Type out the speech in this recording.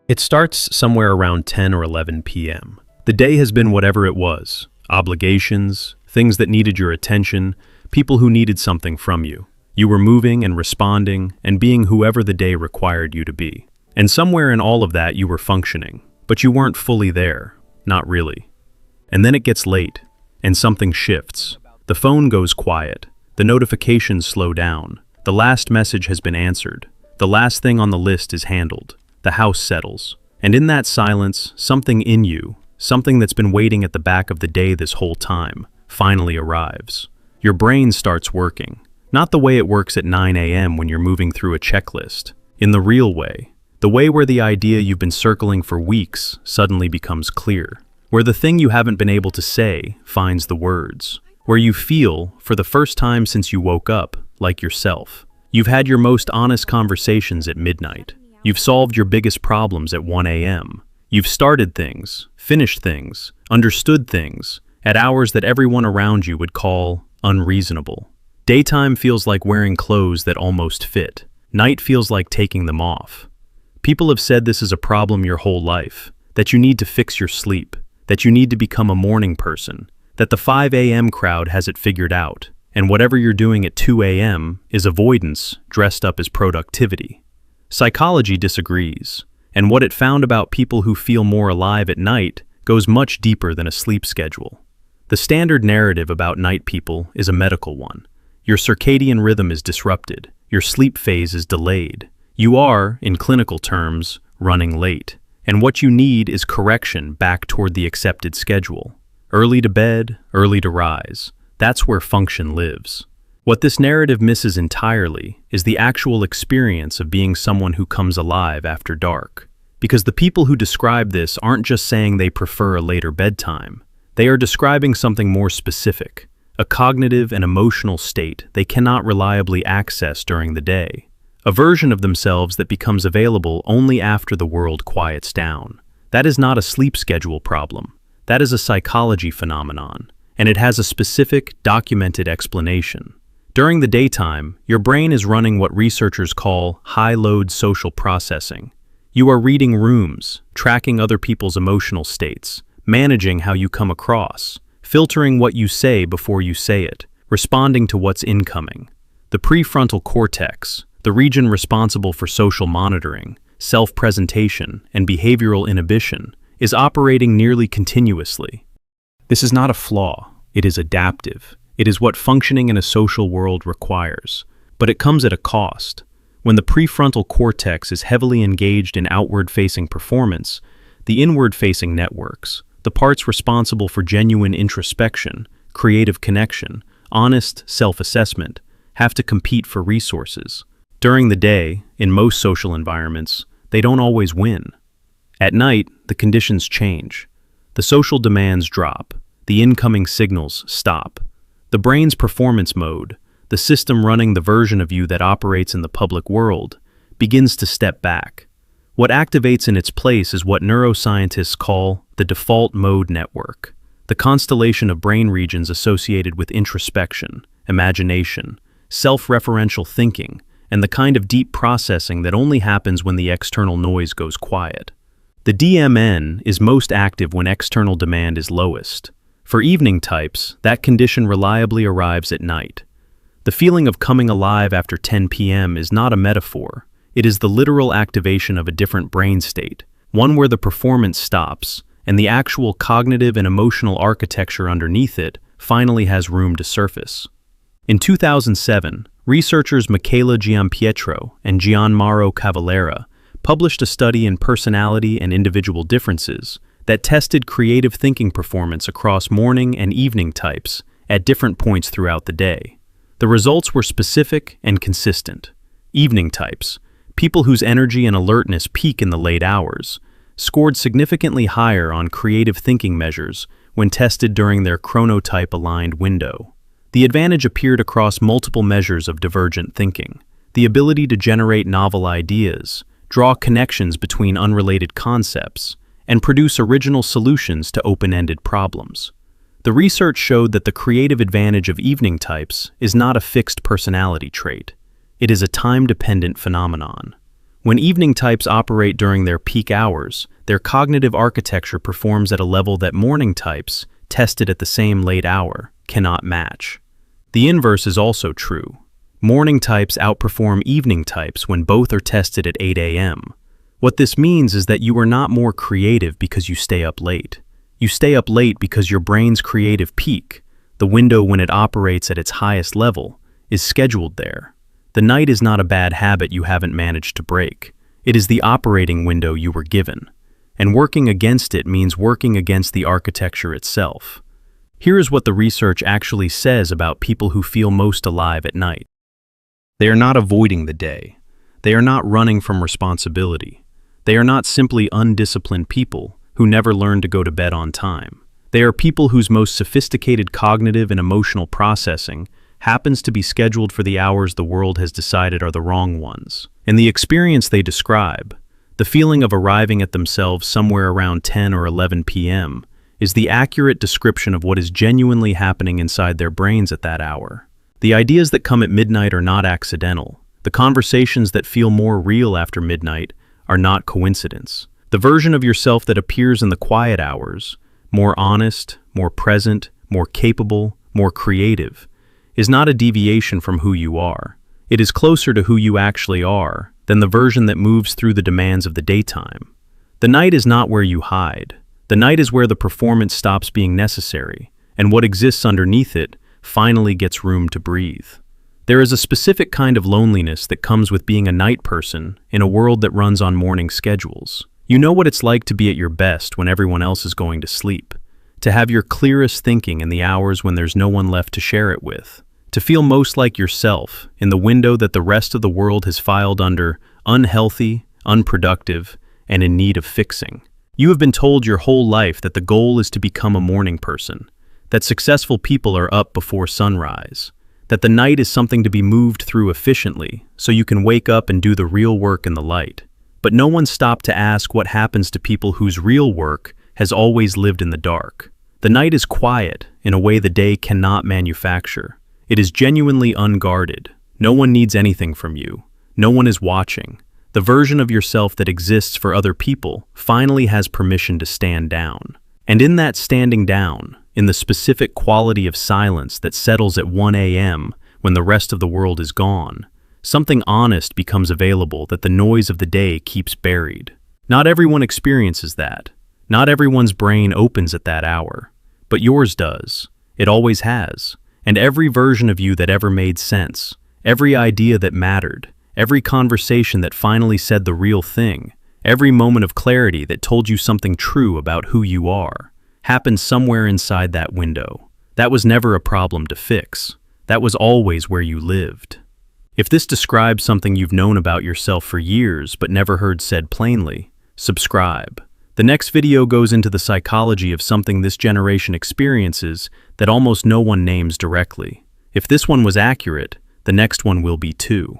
It starts somewhere around 10 or 11 p.m. The day has been whatever it was: obligations, things that needed your attention, people who needed something from you. You were moving and responding and being whoever the day required you to be. And somewhere in all of that you were functioning, but you weren't fully there, not really. And then it gets late, and something shifts. The phone goes quiet, the notifications slow down, the last message has been answered, the last thing on the list is handled, the house settles. And in that silence, something in you, something that's been waiting at the back of the day this whole time, finally arrives. Your brain starts working, not the way it works at 9 a.m. when you're moving through a checklist, in the real way, the way where the idea you've been circling for weeks suddenly becomes clear, where the thing you haven't been able to say finds the words, where you feel, for the first time since you woke up, like yourself. You've had your most honest conversations at midnight. You've solved your biggest problems at 1 a.m. You've started things, finished things, understood things, at hours that everyone around you would call unreasonable. Daytime feels like wearing clothes that almost fit. Night feels like taking them off. People have said this is a problem your whole life, that you need to fix your sleep, that you need to become a morning person, that the 5 a.m. crowd has it figured out, and whatever you're doing at 2 a.m. is avoidance dressed up as productivity. Psychology disagrees, and what it found about people who feel more alive at night goes much deeper than a sleep schedule. The standard narrative about night people is a medical one. Your circadian rhythm is disrupted, your sleep phase is delayed. You are, in clinical terms, running late, and what you need is correction back toward the accepted schedule. Early to bed, early to rise. That's where function lives. What this narrative misses entirely is the actual experience of being someone who comes alive after dark. Because the people who describe this aren't just saying they prefer a later bedtime. They are describing something more specific, a cognitive and emotional state they cannot reliably access during the day, a version of themselves that becomes available only after the world quiets down. That is not a sleep schedule problem. That is a psychology phenomenon, and it has a specific, documented explanation. During the daytime, your brain is running what researchers call high-load social processing. You are reading rooms, tracking other people's emotional states, managing how you come across, filtering what you say before you say it, responding to what's incoming. The prefrontal cortex, the region responsible for social monitoring, self-presentation, and behavioral inhibition, is operating nearly continuously. This is not a flaw, it is adaptive. It is what functioning in a social world requires, but it comes at a cost. When the prefrontal cortex is heavily engaged in outward-facing performance, the inward-facing networks, the parts responsible for genuine introspection, creative connection, honest self-assessment, have to compete for resources. During the day, in most social environments, they don't always win. At night, the conditions change. The social demands drop. The incoming signals stop. The brain's performance mode, the system running the version of you that operates in the public world, begins to step back. What activates in its place is what neuroscientists call the default mode network, the constellation of brain regions associated with introspection, imagination, self-referential thinking, and the kind of deep processing that only happens when the external noise goes quiet. The DMN is most active when external demand is lowest. For evening types, that condition reliably arrives at night. The feeling of coming alive after 10 p.m. is not a metaphor. It is the literal activation of a different brain state, one where the performance stops, and the actual cognitive and emotional architecture underneath it finally has room to surface. In 2007, researchers Michela Giampietro and Gianmauro Cavallera published a study in personality and individual differences that tested creative thinking performance across morning and evening types at different points throughout the day. The results were specific and consistent. Evening types, people whose energy and alertness peak in the late hours, scored significantly higher on creative thinking measures when tested during their chronotype-aligned window. The advantage appeared across multiple measures of divergent thinking: the ability to generate novel ideas, draw connections between unrelated concepts, and produce original solutions to open-ended problems. The research showed that the creative advantage of evening types is not a fixed personality trait. It is a time-dependent phenomenon. When evening types operate during their peak hours, their cognitive architecture performs at a level that morning types, tested at the same late hour, cannot match. The inverse is also true. Morning types outperform evening types when both are tested at 8 a.m. What this means is that you are not more creative because you stay up late. You stay up late because your brain's creative peak, the window when it operates at its highest level, is scheduled there. The night is not a bad habit you haven't managed to break. It is the operating window you were given. And working against it means working against the architecture itself. Here is what the research actually says about people who feel most alive at night. They are not avoiding the day. They are not running from responsibility. They are not simply undisciplined people who never learn to go to bed on time. They are people whose most sophisticated cognitive and emotional processing happens to be scheduled for the hours the world has decided are the wrong ones. And the experience they describe, the feeling of arriving at themselves somewhere around 10 or 11 p.m., is the accurate description of what is genuinely happening inside their brains at that hour. The ideas that come at midnight are not accidental. The conversations that feel more real after midnight are not coincidence. The version of yourself that appears in the quiet hours, more honest, more present, more capable, more creative, is not a deviation from who you are. It is closer to who you actually are than the version that moves through the demands of the daytime. The night is not where you hide. The night is where the performance stops being necessary, and what exists underneath it finally gets room to breathe. There is a specific kind of loneliness that comes with being a night person in a world that runs on morning schedules. You know what it's like to be at your best when everyone else is going to sleep, to have your clearest thinking in the hours when there's no one left to share it with, to feel most like yourself in the window that the rest of the world has filed under unhealthy, unproductive, and in need of fixing. You have been told your whole life that the goal is to become a morning person, that successful people are up before sunrise, that the night is something to be moved through efficiently so you can wake up and do the real work in the light. But no one stopped to ask what happens to people whose real work has always lived in the dark. The night is quiet in a way the day cannot manufacture. It is genuinely unguarded. No one needs anything from you. No one is watching. The version of yourself that exists for other people finally has permission to stand down. And in that standing down, in the specific quality of silence that settles at 1 a.m. when the rest of the world is gone, something honest becomes available that the noise of the day keeps buried. Not everyone experiences that. Not everyone's brain opens at that hour. But yours does. It always has. And every version of you that ever made sense, every idea that mattered, every conversation that finally said the real thing, every moment of clarity that told you something true about who you are, happened somewhere inside that window. That was never a problem to fix. That was always where you lived. If this describes something you've known about yourself for years but never heard said plainly, subscribe. The next video goes into the psychology of something this generation experiences that almost no one names directly. If this one was accurate, the next one will be too.